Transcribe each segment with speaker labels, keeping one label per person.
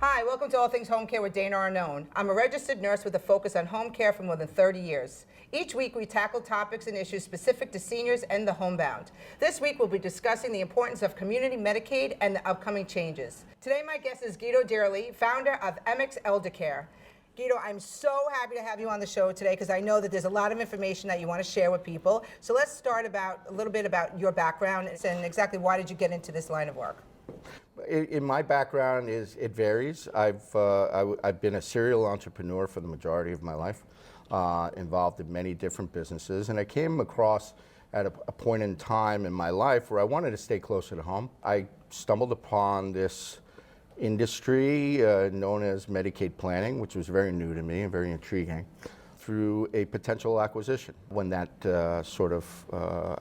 Speaker 1: Hi, welcome to All Things Home Care with Dana Arnone. I'm a registered nurse with a focus on home care for more than 30 years. Each week we tackle topics and issues specific to seniors and the homebound. This week we'll be discussing the importance of community Medicaid and the upcoming changes. Today my guest is Guido Dearly, founder of MX Elder Care. Guido, I'm so happy to have you on the show today because I know that there's a lot of information that you want to share with people. So let's start a little bit about your background and exactly why did you get into this line of work?
Speaker 2: In my background, it varies. I've been a serial entrepreneur for the majority of my life, involved in many different businesses, and I came across at a point in time in my life where I wanted to stay closer to home. I stumbled upon this industry known as Medicaid planning, which was very new to me and very intriguing, through a potential acquisition. When that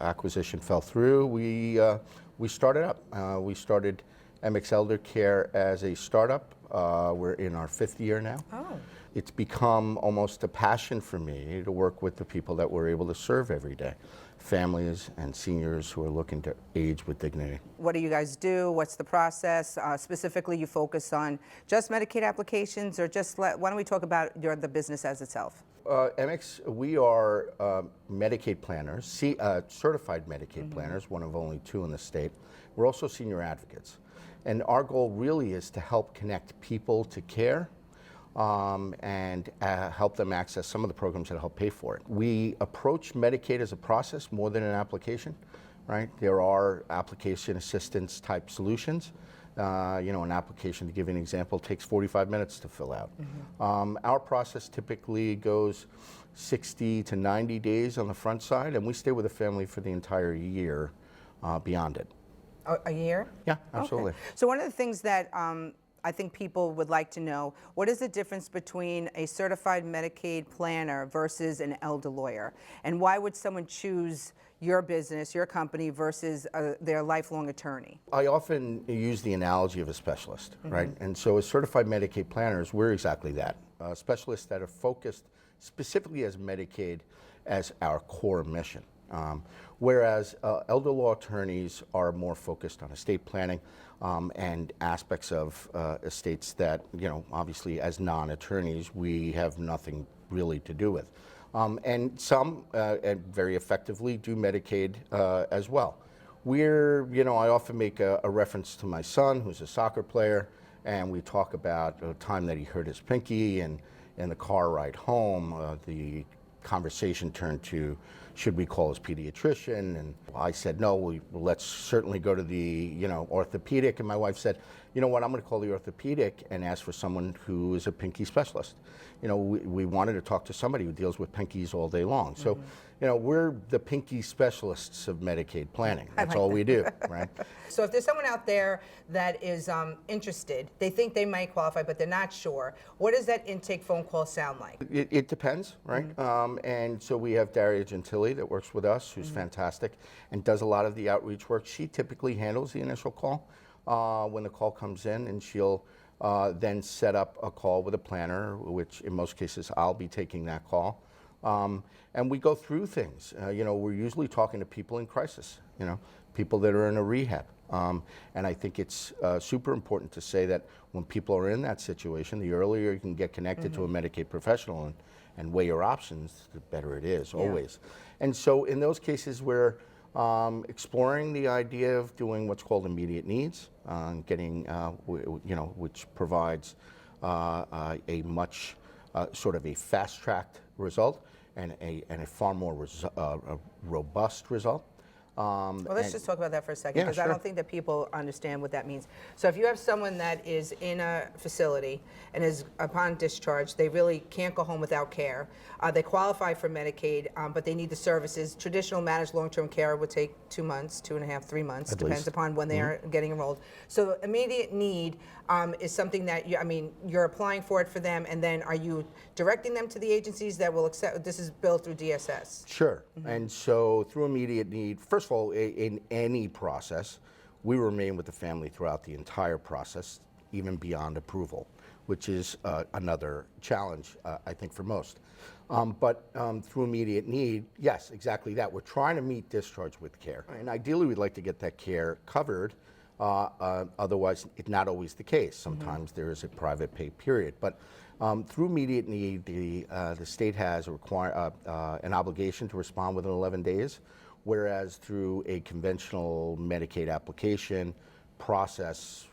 Speaker 2: acquisition fell through, we started up. We started MX Elder Care as a startup. We're in our 5th year now.
Speaker 1: Oh.
Speaker 2: It's become almost a passion for me to work with the people that we're able to serve every day, families and seniors who are looking to age with dignity.
Speaker 1: What do you guys do? What's the process? Specifically, you focus on just Medicaid applications or why don't we talk about the business as itself?
Speaker 2: MX, we are Medicaid planners, certified Medicaid planners, one of only 2 in the state. We're also senior advocates. And our goal really is to help connect people to care and help them access some of the programs that help pay for it. We approach Medicaid as a process more than an application, right? There are application assistance type solutions. An application, to give you an example, takes 45 minutes to fill out. Our process typically goes 60 to 90 days on the front side, and we stay with a family for the entire year beyond it.
Speaker 1: A year?
Speaker 2: Yeah, absolutely.
Speaker 1: Okay. So one of the things that I think people would like to know, what is the difference between a certified Medicaid planner versus an elder lawyer? And why would someone choose your business, your company, versus their lifelong attorney?
Speaker 2: I often use the analogy of a specialist, right? And so as certified Medicaid planners, we're exactly that. Specialists that are focused specifically as Medicaid as our core mission. Whereas elder law attorneys are more focused on estate planning and aspects of estates that, obviously as non-attorneys, we have nothing really to do with. And some, very effectively, do Medicaid as well. I often make a reference to my son, who's a soccer player, and we talk about the time that he hurt his pinky, and in the car ride home, the conversation turned to, should we call his pediatrician? And I said, no, let's certainly go to the orthopedic. And my wife said, you know what, I'm going to call the orthopedic and ask for someone who is a pinky specialist. We wanted to talk to somebody who deals with pinkies all day long. So, we're the pinky specialists of Medicaid planning. That's all we do, right?
Speaker 1: So if there's someone out there that is interested, they think they might qualify, but they're not sure, what does that intake phone call sound like?
Speaker 2: It depends, right? And so we have Daria Gentili that works with us, who's fantastic, and does a lot of the outreach work. She typically handles the initial call when the call comes in, and she'll then set up a call with a planner, which in most cases I'll be taking that call. And we go through things. We're usually talking to people in crisis, people that are in a rehab. And I think it's super important to say that when people are in that situation, the earlier you can get connected to a Medicaid professional and weigh your options, the better it is, always. And so in those cases, we're exploring the idea of doing what's called immediate needs, getting, which provides a much sort of a fast-tracked result and a far more robust result.
Speaker 1: Well, let's just talk about that for a second, because
Speaker 2: sure.
Speaker 1: I don't think that people understand what that means. So if you have someone that is in a facility and is upon discharge, they really can't go home without care. They qualify for Medicaid, but they need the services. Traditional managed long-term care would take 2 months, 2.5, 3 months, depends upon when they are getting enrolled. So immediate need is something that you're applying for it for them, and then are you directing them to the agencies that will accept? This is billed through DSS.
Speaker 2: Sure. And so through immediate need, first of all, in any process, we remain with the family throughout the entire process, even beyond approval, which is another challenge, I think, for most. But through immediate need, yes, exactly that. We're trying to meet discharge with care. And ideally, we'd like to get that care covered Otherwise, it's not always the case. Sometimes there is a private pay period. But through immediate need, the state has an obligation to respond within 11 days, whereas through a conventional Medicaid application process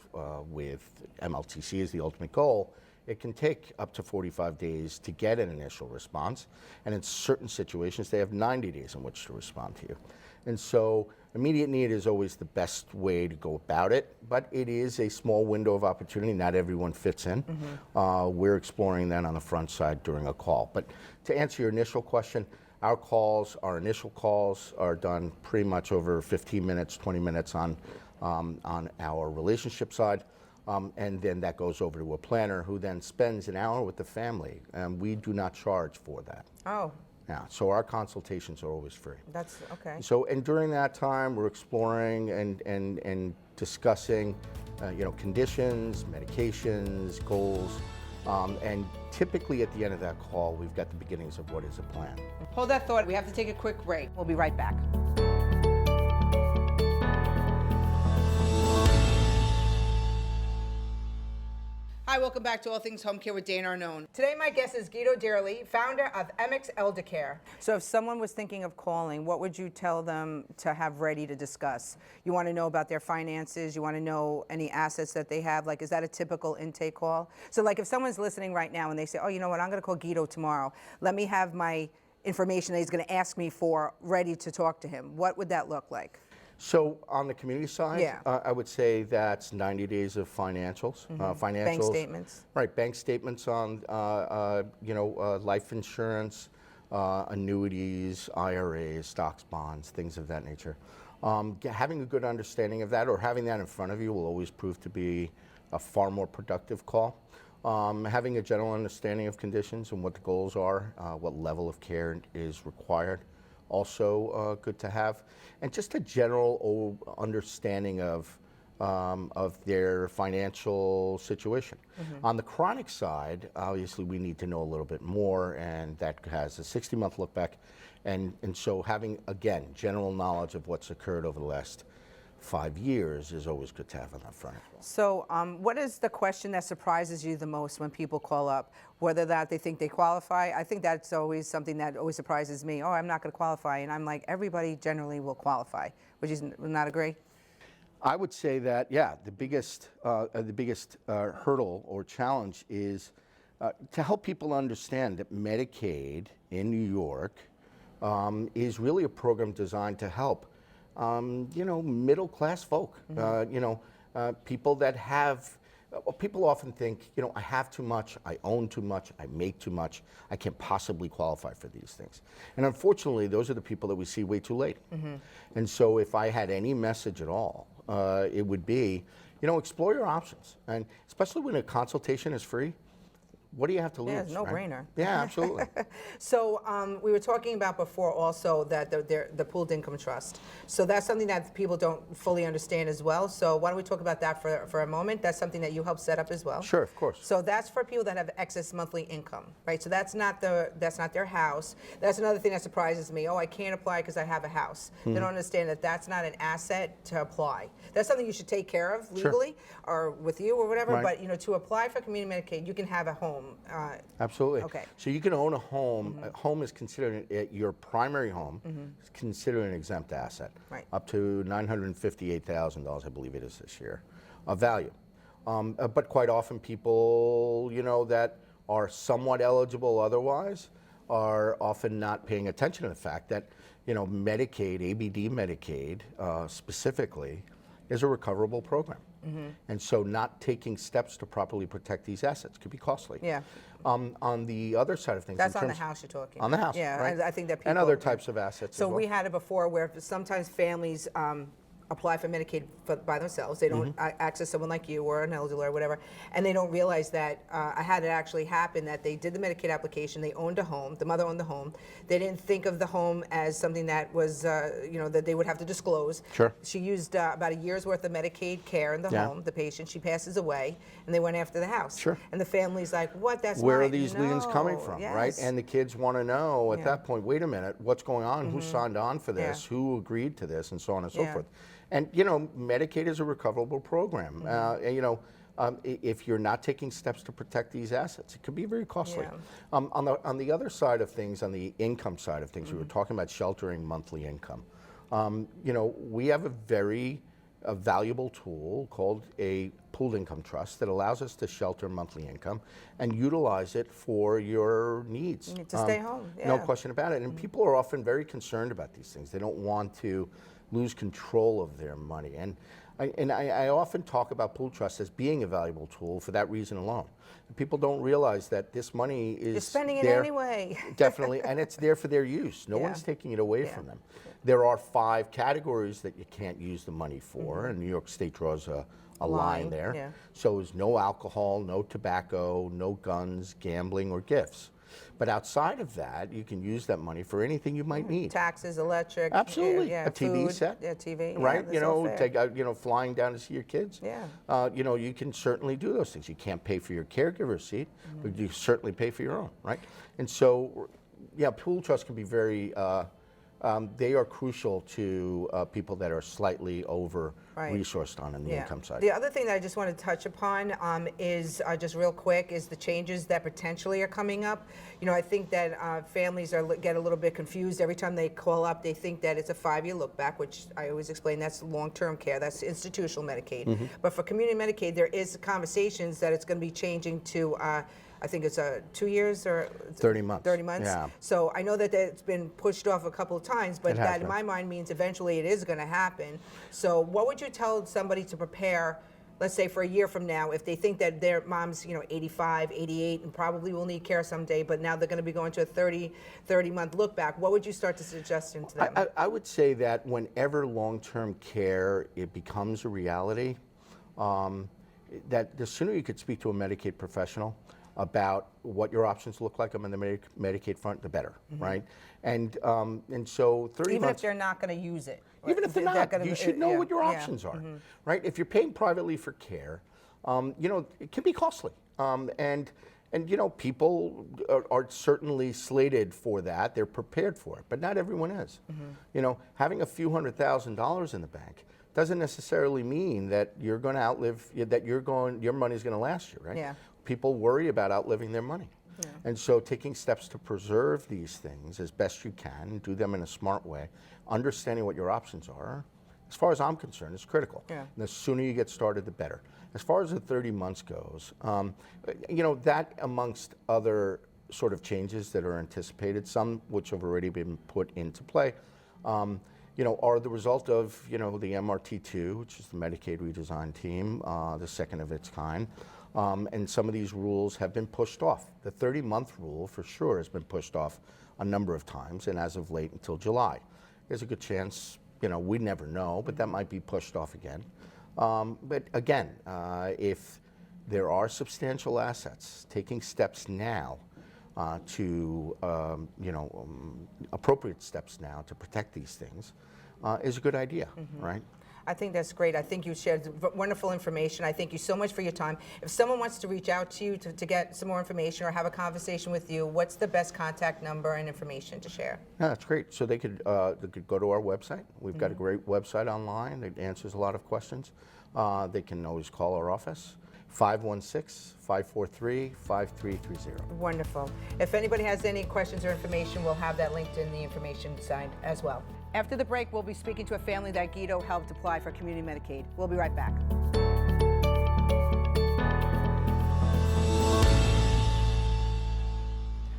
Speaker 2: with MLTC as the ultimate goal, it can take up to 45 days to get an initial response. And in certain situations, they have 90 days in which to respond to you. And so immediate need is always the best way to go about it, but it is a small window of opportunity. Not everyone fits in. We're exploring that on the front side during a call. But to answer your initial question, our initial calls are done pretty much over 15 minutes, 20 minutes on our relationship side. And then that goes over to a planner who then spends an hour with the family. And we do not charge for that.
Speaker 1: Oh.
Speaker 2: Yeah, so our consultations are always free.
Speaker 1: That's okay.
Speaker 2: So, and during that time, we're exploring and discussing, conditions, medications, goals, and typically at the end of that call, we've got the beginnings of what is a plan.
Speaker 1: Hold that thought. We have to take a quick break. We'll be right back. Hi, welcome back to All Things Home Care with Dana Arnone. Today my guest is Guido Dearly, founder of MX Elder Care. So if someone was thinking of calling, what would you tell them to have ready to discuss? You want to know about their finances, you want to know any assets that they have, like is that a typical intake call? So like if someone's listening right now and they say, oh, you know what, I'm going to call Guido tomorrow, let me have my information that he's going to ask me for ready to talk to him. What would that look like?
Speaker 2: So on the community side,
Speaker 1: Yeah.
Speaker 2: I would say that's 90 days of financials.
Speaker 1: Bank statements.
Speaker 2: Right, bank statements on life insurance, annuities, IRAs, stocks, bonds, things of that nature. Having a good understanding of that or having that in front of you will always prove to be a far more productive call. Having a general understanding of conditions and what the goals are, what level of care is required, also good to have, and just a general understanding of their financial situation. On the chronic side, obviously we need to know a little bit more, and that has a 60-month look back, and so having, again, general knowledge of what's occurred over the last 5 years is always good to have on that front as well.
Speaker 1: So what is the question that surprises you the most when people call up? Whether that they think they qualify, I think that's always something that always surprises me. Oh, I'm not going to qualify. And I'm like, everybody generally will qualify. Would you not agree?
Speaker 2: I would say that, yeah, the biggest hurdle or challenge is to help people understand that Medicaid in New York is really a program designed to help middle-class folk, people that have, people often think, I have too much, I own too much, I make too much, I can't possibly qualify for these things. And unfortunately, those are the people that we see way too late. And so if I had any message at all, it would be, explore your options. And especially when a consultation is free, what do you have to lose?
Speaker 1: Yeah, it's no
Speaker 2: right?
Speaker 1: brainer.
Speaker 2: Yeah, absolutely.
Speaker 1: So we were talking about before also that the pooled income trust. So that's something that people don't fully understand as well. So why don't we talk about that for a moment? That's something that you help set up as well.
Speaker 2: Sure, of course.
Speaker 1: So that's for people that have excess monthly income, right? So that's not their house. That's another thing that surprises me. Oh, I can't apply because I have a house. They don't understand that that's not an asset to apply. That's something you should take care of legally or with you or whatever.
Speaker 2: Right.
Speaker 1: But to apply for community Medicaid, you can have a home.
Speaker 2: Absolutely.
Speaker 1: Okay.
Speaker 2: So you can own a home. A home is considered your primary home. Is considered an exempt asset.
Speaker 1: Right.
Speaker 2: Up to $958,000, I believe it is this year, of value. But quite often people, that are somewhat eligible otherwise, are often not paying attention to the fact that, Medicaid, ABD Medicaid specifically, is a recoverable program. And so not taking steps to properly protect these assets could be costly.
Speaker 1: Yeah.
Speaker 2: On the other side of things,
Speaker 1: That's on the house you're talking.
Speaker 2: on the house,
Speaker 1: Yeah,
Speaker 2: right?
Speaker 1: I think that people.
Speaker 2: And other types of assets
Speaker 1: So
Speaker 2: as well.
Speaker 1: we had it before where sometimes families apply for Medicaid by themselves. They don't access someone like you or an elderly or whatever, and they don't realize that I had it actually happen that they did the Medicaid application, they owned a home, the mother owned the home. They didn't think of the home as something that was, that they would have to disclose.
Speaker 2: Sure.
Speaker 1: She used about a year's worth of Medicaid care in the home, the patient. She passes away, and they went after the house.
Speaker 2: Sure.
Speaker 1: And the family's like, what, that's
Speaker 2: Where
Speaker 1: mine.
Speaker 2: are these liens coming from, right?
Speaker 1: Yes.
Speaker 2: And the kids want to know at that point, wait a minute, what's going on? Who signed on for this?
Speaker 1: Yeah.
Speaker 2: Who agreed to this? And so on and so
Speaker 1: Yeah.
Speaker 2: forth. And Medicaid is a recoverable program. If you're not taking steps to protect these assets, it could be very costly.
Speaker 1: Yeah.
Speaker 2: On the other side of things, on the income side of things, we were talking about sheltering monthly income. We have a very valuable tool called a pooled income trust that allows us to shelter monthly income and utilize it for your needs.
Speaker 1: You need to stay home. Yeah.
Speaker 2: No question about it. And people are often very concerned about these things. They don't want to lose control of their money. And I often talk about pool trusts as being a valuable tool for that reason alone. And people don't realize that this money is
Speaker 1: You're spending it
Speaker 2: there,
Speaker 1: anyway.
Speaker 2: definitely, and it's there for their use. No one's taking it away from them. There are 5 categories that you can't use the money for, and New York State draws a line there.
Speaker 1: Yeah.
Speaker 2: So is no alcohol, no tobacco, no guns, gambling, or gifts. But outside of that, you can use that money for anything you might need.
Speaker 1: Taxes, electric.
Speaker 2: Absolutely.
Speaker 1: Yeah,
Speaker 2: A TV
Speaker 1: food.
Speaker 2: set.
Speaker 1: Yeah, TV.
Speaker 2: Right?
Speaker 1: Yeah, that's all fair.
Speaker 2: Take out, flying down to see your kids.
Speaker 1: Yeah.
Speaker 2: You can certainly do those things. You can't pay for your caregiver's seat, but you certainly pay for your own, right? And so, pool trusts can be very, they are crucial to people that are slightly over resourced on the income side.
Speaker 1: The other thing that I just want to touch upon is just real quick is the changes that potentially are coming up. I think that families get a little bit confused every time they call up. They think that it's a 5-year look back, which I always explain that's long-term care, that's institutional Medicaid. But for community Medicaid, there is conversations that it's going to be changing to. I think it's 2 years or
Speaker 2: 30 months.
Speaker 1: 30 months.
Speaker 2: Yeah.
Speaker 1: So I know that it's been pushed off a couple of times, but that in my mind means eventually it is going to happen. So what would you tell somebody to prepare, let's say for a year from now, if they think that their mom's 85, 88, and probably will need care someday, but now they're going to be going to a 30-month look back, what would you start to suggest to them?
Speaker 2: I would say that whenever long-term care it becomes a reality, that the sooner you could speak to a Medicaid professional about what your options look like on the Medicaid front, the better, right? And so 30
Speaker 1: Even
Speaker 2: months,
Speaker 1: if they're not going to use it.
Speaker 2: even if they're not, you should know what your options are, right? If you're paying privately for care, it can be costly, and people are certainly slated for that. They're prepared for it, but not everyone is. Having a few $100,000 in the bank doesn't necessarily mean that you're going to outlive, that your money's going to last you, right?
Speaker 1: Yeah.
Speaker 2: People worry about outliving their money. Yeah. And so taking steps to preserve these things as best you can, do them in a smart way, understanding what your options are, as far as I'm concerned, is critical. Yeah. And the sooner you get started, the better. As far as the 30 months goes, that amongst other sort of changes that are anticipated, some which have already been put into play, are the result of, the MRT2, which is the Medicaid Redesign team, the second of its kind. And some of these rules have been pushed off. The 30-month rule, for sure, has been pushed off a number of times, and as of late until July. There's a good chance, we never know, but that might be pushed off again. But again, if there are substantial assets, taking steps now appropriate steps now to protect these things is a good idea, right?
Speaker 1: I think that's great. I think you shared wonderful information. I thank you so much for your time. If someone wants to reach out to you to get some more information or have a conversation with you, what's the best contact number and information to share?
Speaker 2: Yeah, that's great. So they could go to our website. We've got a great website online that answers a lot of questions. They can always call our office, 516-543-5330.
Speaker 1: Wonderful. If anybody has any questions or information, we'll have that linked in the information side as well. After the break, we'll be speaking to a family that Guido helped apply for community Medicaid. We'll be right back.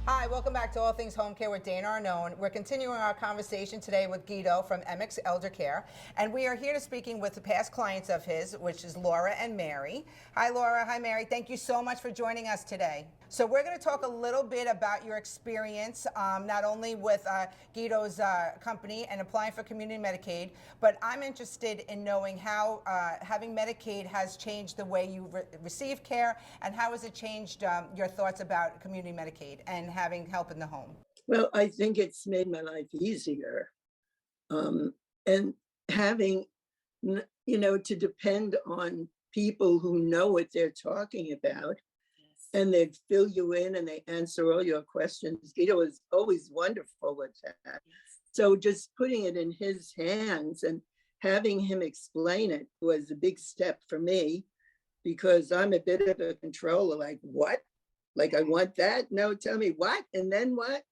Speaker 1: Hi, welcome back to All Things Home Care with Dana Arnone. We're continuing our conversation today with Guido from MX Elder Care, and we are here to speaking with the past clients of his, which is Laura and Mary. Hi, Laura. Hi, Mary. Thank you so much for joining us today. So we're going to talk a little bit about your experience, not only with Guido's company and applying for community Medicaid, but I'm interested in knowing how having Medicaid has changed the way you receive care, and how has it changed your thoughts about community Medicaid and having help in the home?
Speaker 3: Well, I think it's made my life easier. And having, to depend on people who know what they're talking about, and they fill you in and they answer all your questions. Guido is always wonderful with that. So just putting it in his hands and having him explain it was a big step for me because I'm a bit of a controller. Like, what? Like, I want that? No, tell me what? And then what?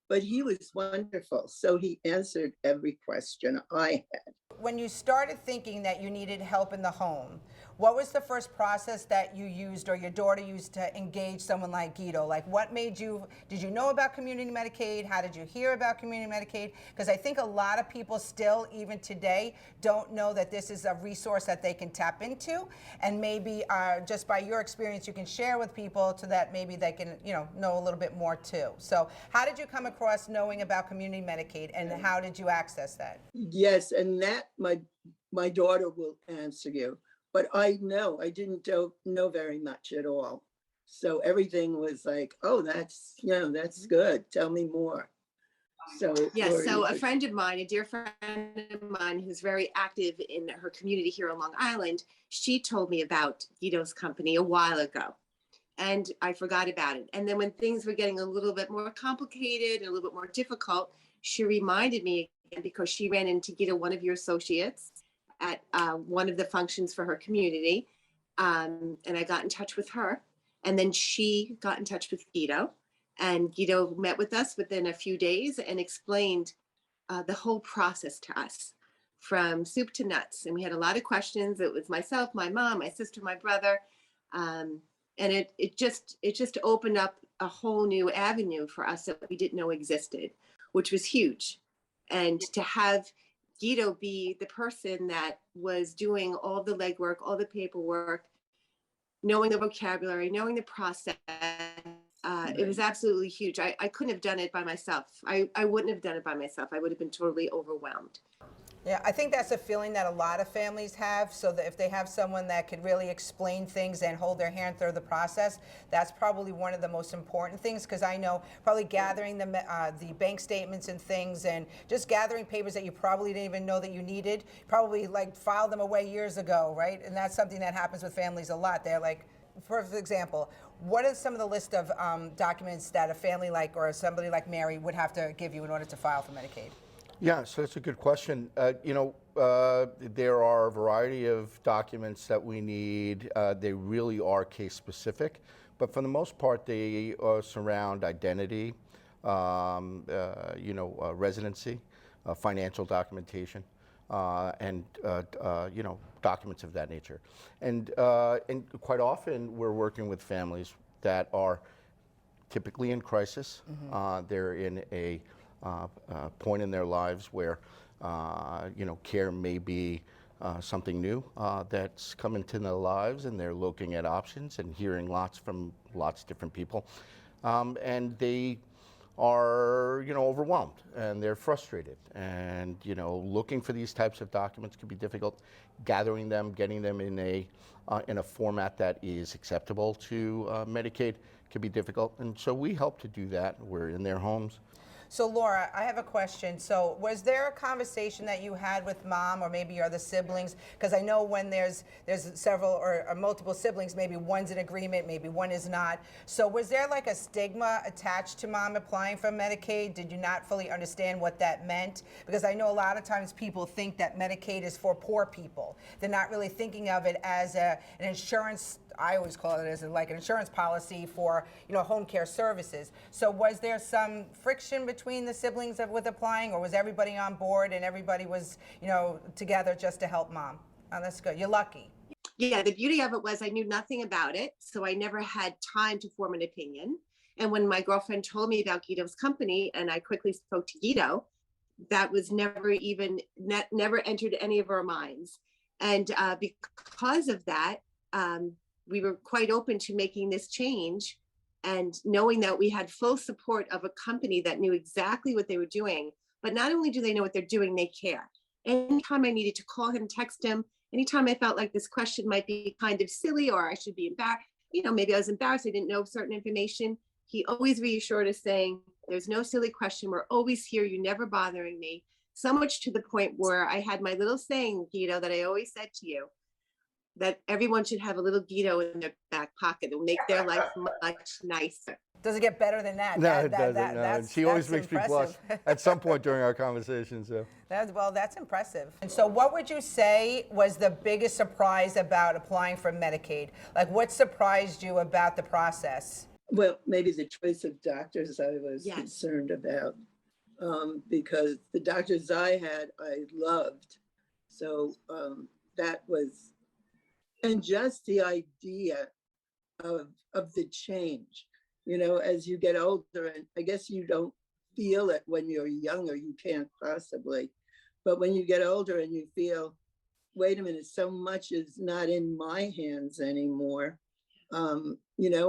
Speaker 3: But he was wonderful. So he answered every question I had.
Speaker 1: When you started thinking that you needed help in the home, what was the first process that you used or your daughter used to engage someone like Guido? Like, what made you, did you know about community Medicaid? How did you hear about community Medicaid? Because I think a lot of people still, even today, don't know that this is a resource that they can tap into. And maybe just by your experience, you can share with people so that maybe they can, know a little bit more too. So how did you come across knowing about community Medicaid and how did you access that?
Speaker 3: Yes, and that my daughter will answer you. But I didn't know very much at all. So everything was like, oh, that's good. Tell me more. So
Speaker 4: yes,
Speaker 3: Lori,
Speaker 4: so a friend of mine, a dear friend of mine who's very active in her community here on Long Island, she told me about Guido's company a while ago. And I forgot about it. And then when things were getting a little bit more complicated and a little bit more difficult, she reminded me again because she ran into Guido, one of your associates, at one of the functions for her community. And I got in touch with her. And then she got in touch with Guido. And Guido met with us within a few days and explained the whole process to us from soup to nuts. And we had a lot of questions. It was myself, my mom, my sister, my brother. And it just opened up a whole new avenue for us that we didn't know existed, which was huge. And to have Guido be the person that was doing all the legwork, all the paperwork, knowing the vocabulary, knowing the process, it was absolutely huge. I couldn't have done it by myself. I wouldn't have done it by myself. I would have been totally overwhelmed.
Speaker 1: Yeah, I think that's a feeling that a lot of families have, so that if they have someone that could really explain things and hold their hand through the process, that's probably one of the most important things, because I know probably gathering the bank statements and things and just gathering papers that you probably didn't even know that you needed, probably like filed them away years ago, right? And that's something that happens with families a lot. They're like, for example, what are some of the list of documents that a family like or somebody like Mary would have to give you in order to file for Medicaid?
Speaker 2: Yeah, so that's a good question. There are a variety of documents that we need. They really are case specific, but for the most part, they surround identity, residency, financial documentation, and documents of that nature. And quite often, we're working with families that are typically in crisis. They're in a point in their lives where care may be something new that's come into their lives, and they're looking at options and hearing lots from lots of different people, and they are overwhelmed and they're frustrated, and looking for these types of documents can be difficult. Gathering them, getting them in a format that is acceptable to Medicaid can be difficult, and so we help to do that. We're in their homes.
Speaker 1: So Laura, I have a question. So was there a conversation that you had with mom or maybe your other siblings? Because I know when there's several or multiple siblings, maybe one's in agreement, maybe one is not. So was there like a stigma attached to mom applying for Medicaid? Did you not fully understand what that meant? Because I know a lot of times people think that Medicaid is for poor people. They're not really thinking of it as an insurance. I always call it as like an insurance policy for home care services. So was there some friction between the siblings with applying, or was everybody on board and everybody was together just to help mom? Oh, that's good. You're lucky.
Speaker 4: Yeah, the beauty of it was I knew nothing about it, so I never had time to form an opinion. And when my girlfriend told me about Guido's company and I quickly spoke to Guido, that was never entered any of our minds. And because of that, we were quite open to making this change, and knowing that we had full support of a company that knew exactly what they were doing. But not only do they know what they're doing, they care. Anytime I needed to call him, text him, anytime I felt like this question might be kind of silly or I should be embarrassed, maybe I was embarrassed, I didn't know certain information, he always reassured us saying, there's no silly question, we're always here, you're never bothering me. So much to the point where I had my little saying, Guido, that I always said to you, that everyone should have a little Guido in their back pocket. It will make their life much nicer.
Speaker 1: Does it get better than that?
Speaker 2: No,
Speaker 1: That-
Speaker 2: it
Speaker 1: that-
Speaker 2: doesn't.
Speaker 1: that-
Speaker 2: No.
Speaker 1: that's-
Speaker 2: She always
Speaker 1: that's
Speaker 2: makes me blush
Speaker 1: impressive.
Speaker 2: at some point during our conversation. So.
Speaker 1: That's impressive. And so what would you say was the biggest surprise about applying for Medicaid? Like, what surprised you about the process?
Speaker 3: Well, maybe the choice of doctors I was
Speaker 4: Yes.
Speaker 3: concerned about, because the doctors I had, I loved. So that was, and just the idea of the change, as you get older, and I guess you don't feel it when you're younger, you can't possibly, but when you get older and you feel, wait a minute, so much is not in my hands anymore.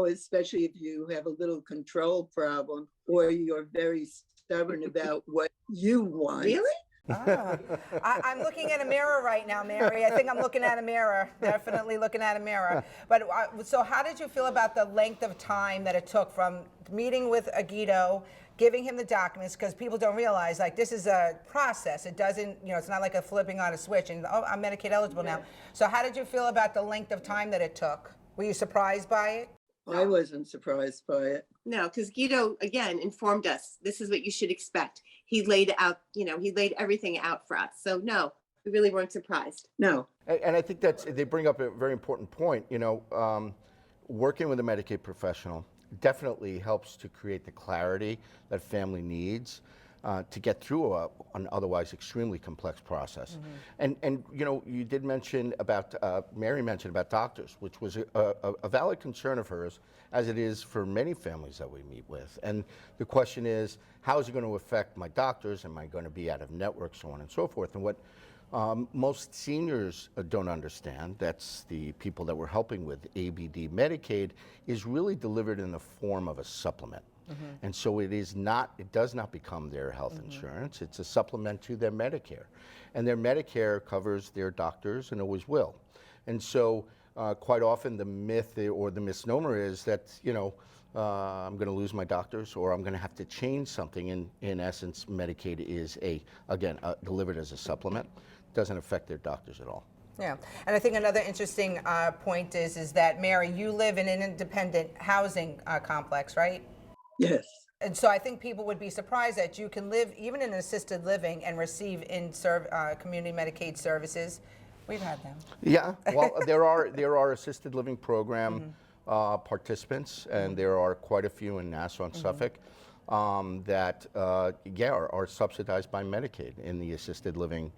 Speaker 3: Especially if you have a little control problem or you're very stubborn about what you want.
Speaker 4: Really?
Speaker 1: I'm looking at a mirror right now, Mary. I think I'm looking at a mirror, definitely looking at a mirror. But so how did you feel about the length of time that it took from meeting with Guido, giving him the documents, because people don't realize, like, this is a process. It doesn't, it's not like a flipping on a switch and, oh, I'm Medicaid eligible now. So how did you feel about the length of time that it took? Were you surprised by it?
Speaker 3: I wasn't surprised by it.
Speaker 4: No, because Guido, again, informed us, this is what you should expect. He laid out, he laid everything out for us. So no, we really weren't surprised.
Speaker 3: No.
Speaker 2: And I think they bring up a very important point. Working with a Medicaid professional definitely helps to create the clarity that family needs to get through an otherwise extremely complex process. And you did mention about, Mary mentioned about doctors, which was a valid concern of hers, as it is for many families that we meet with. And the question is, how is it going to affect my doctors? Am I going to be out of network, so on and so forth? And what most seniors don't understand, that's the people that we're helping with ABD Medicaid, is really delivered in the form of a supplement. And so it does not become their health insurance. It's a supplement to their Medicare. And their Medicare covers their doctors and always will. And so quite often the myth or the misnomer is that, I'm going to lose my doctors or I'm going to have to change something. In essence, Medicaid is delivered as a supplement. Doesn't affect their doctors at all.
Speaker 1: Yeah, and I think another interesting point is that, Mary, you live in an independent housing complex, right?
Speaker 3: Yes.
Speaker 1: And so I think people would be surprised that you can live even in assisted living and receive community Medicaid services. We've had them.
Speaker 2: Yeah, well, there are assisted living program participants, and there are quite a few in Nassau and Suffolk that are subsidized by Medicaid in the assisted living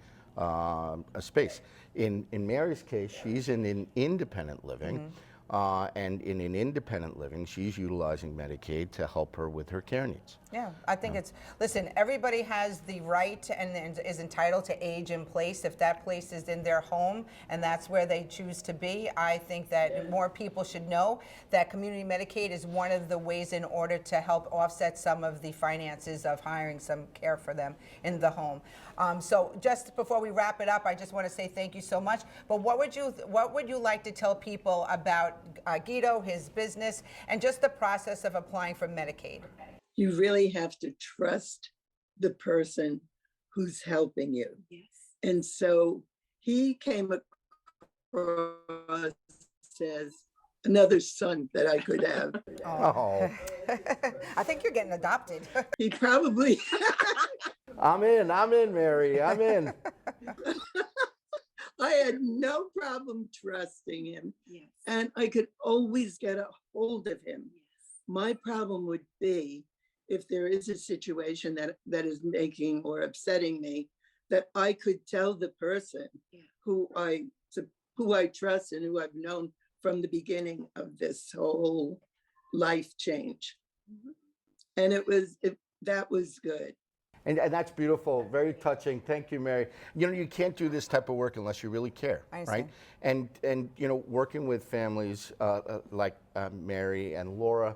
Speaker 2: space. In Mary's case, she's in an independent living. And in an independent living, she's utilizing Medicaid to help her with her care needs.
Speaker 1: Yeah, I think listen, everybody has the right and is entitled to age in place. If that place is in their home and that's where they choose to be, I think that more people should know that community Medicaid is one of the ways in order to help offset some of the finances of hiring some care for them in the home. So just before we wrap it up, I just want to say thank you so much. But what would you like to tell people about Guido, his business, and just the process of applying for Medicaid?
Speaker 3: You really have to trust the person who's helping you.
Speaker 4: Yes.
Speaker 3: And so he came across as another son that I could have.
Speaker 2: Oh,
Speaker 1: I think you're getting adopted.
Speaker 3: He probably,
Speaker 2: I'm in, Mary, I'm in.
Speaker 3: I had no problem trusting him.
Speaker 4: Yes.
Speaker 3: And I could always get a hold of him.
Speaker 4: Yes.
Speaker 3: My problem would be if there is a situation that is making or upsetting me, that I could tell the person who I trust and who I've known from the beginning of this whole life change. And that was good.
Speaker 2: And that's beautiful, very touching. Thank you, Mary. You can't do this type of work unless you really care, right? And working with families like Mary and Laura,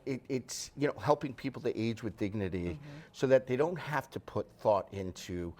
Speaker 2: it's helping people to age with dignity so that they don't have to put thought into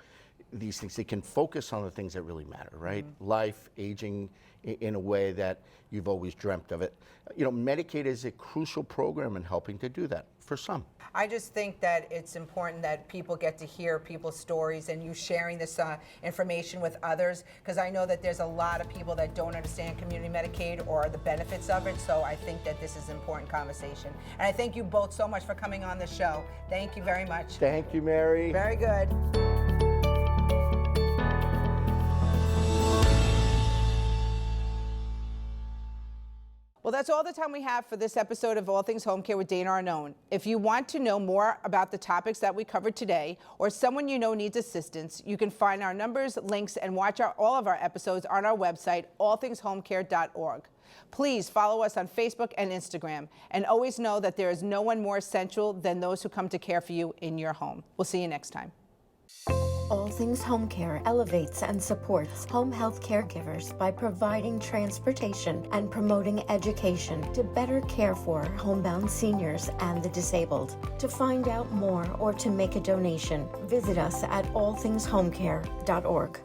Speaker 2: these things, they can focus on the things that really matter, right? Life, aging in a way that you've always dreamt of it. You know, Medicaid is a crucial program in helping to do that for some.
Speaker 1: I just think that it's important that people get to hear people's stories and you sharing this information with others, because I know that there's a lot of people that don't understand community Medicaid or the benefits of it, so I think that this is an important conversation. And I thank you both so much for coming on the show. Thank you very much.
Speaker 2: Thank you, Mary.
Speaker 1: Very good. Well, that's all the time we have for this episode of All Things Home Care with Dana Arnone. If you want to know more about the topics that we covered today, or someone you know needs assistance, you can find our numbers, links, and watch all of our episodes on our website, allthingshomecare.org. Please follow us on Facebook and Instagram, and always know that there is no one more essential than those who come to care for you in your home. We'll see you next time.
Speaker 5: All Things Home Care elevates and supports home health caregivers by providing transportation and promoting education to better care for homebound seniors and the disabled. To find out more or to make a donation, visit us at allthingshomecare.org.